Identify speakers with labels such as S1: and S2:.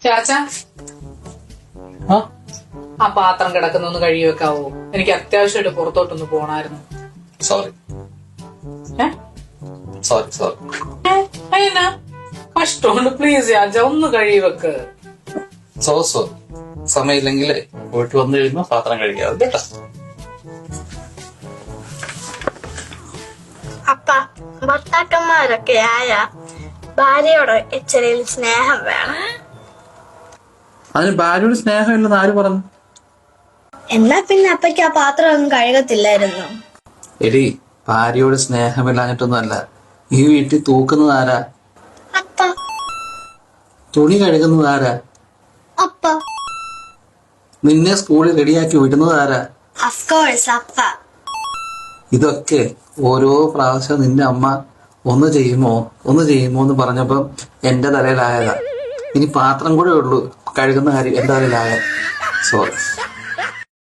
S1: ചാച്ച,
S2: ആ
S1: ആ പാത്രം കിടക്കുന്നൊന്ന് കഴുകി വെക്കാവോ? എനിക്ക് അത്യാവശ്യമായിട്ട് പുറത്തോട്ടൊന്ന് പോണായിരുന്നു.
S2: സോറി
S1: ഏ?
S2: സോറി സോറി
S1: അയ്യനാ കഷ്ടമുണ്ട്. പ്ലീസ് ചാച്ച, ഒന്ന് കഴുകി വെക്ക്.
S2: സോ സമയമില്ലെങ്കിൽ പോയിട്ട് വന്നു കഴിയുമ്പോ പാത്രം കഴിക്കാതെ കേട്ടോ.
S3: അപ്പ ഭർത്താക്കന്മാരൊക്കെ ആയ ഭാര്യയോട് ഇച്ചിരി സ്നേഹം വേണം.
S2: അതിന് ഭാര്യയോട് സ്നേഹമില്ലെന്ന് ആര് പറഞ്ഞു?
S3: എന്നാ പിന്നെ അപ്പയ്ക്ക് ആ പാത്രം ഒന്നും കഴുകത്തില്ലായിരുന്നു.
S2: എടി, ഭാര്യയോട് സ്നേഹമില്ലാഞ്ഞിട്ടൊന്നും അല്ല. ഈ വീട്ടിൽ തൂക്കുന്നത് ആരാ?
S3: അപ്പ
S2: തുണി കഴുകുന്നത് ആരാ?
S3: അപ്പ
S2: നിന്നെ സ്കൂളിൽ റെഡിയാക്കി വിടുന്നത് ആരാ?
S3: അഫ്കോഴ്സ് അപ്പ.
S2: ഇതൊക്കെ ഓരോ പ്രാവശ്യം നിന്റെ അമ്മ ഒന്ന് ചെയ്യുമോ എന്ന് പറഞ്ഞപ്പം എന്റെ തലയിലായതാ. ഇനി പാത്രം കൂടെ ഉള്ളൂ കഴുകുന്ന കാര്യം എന്റെ തലയിലായ. സോറി.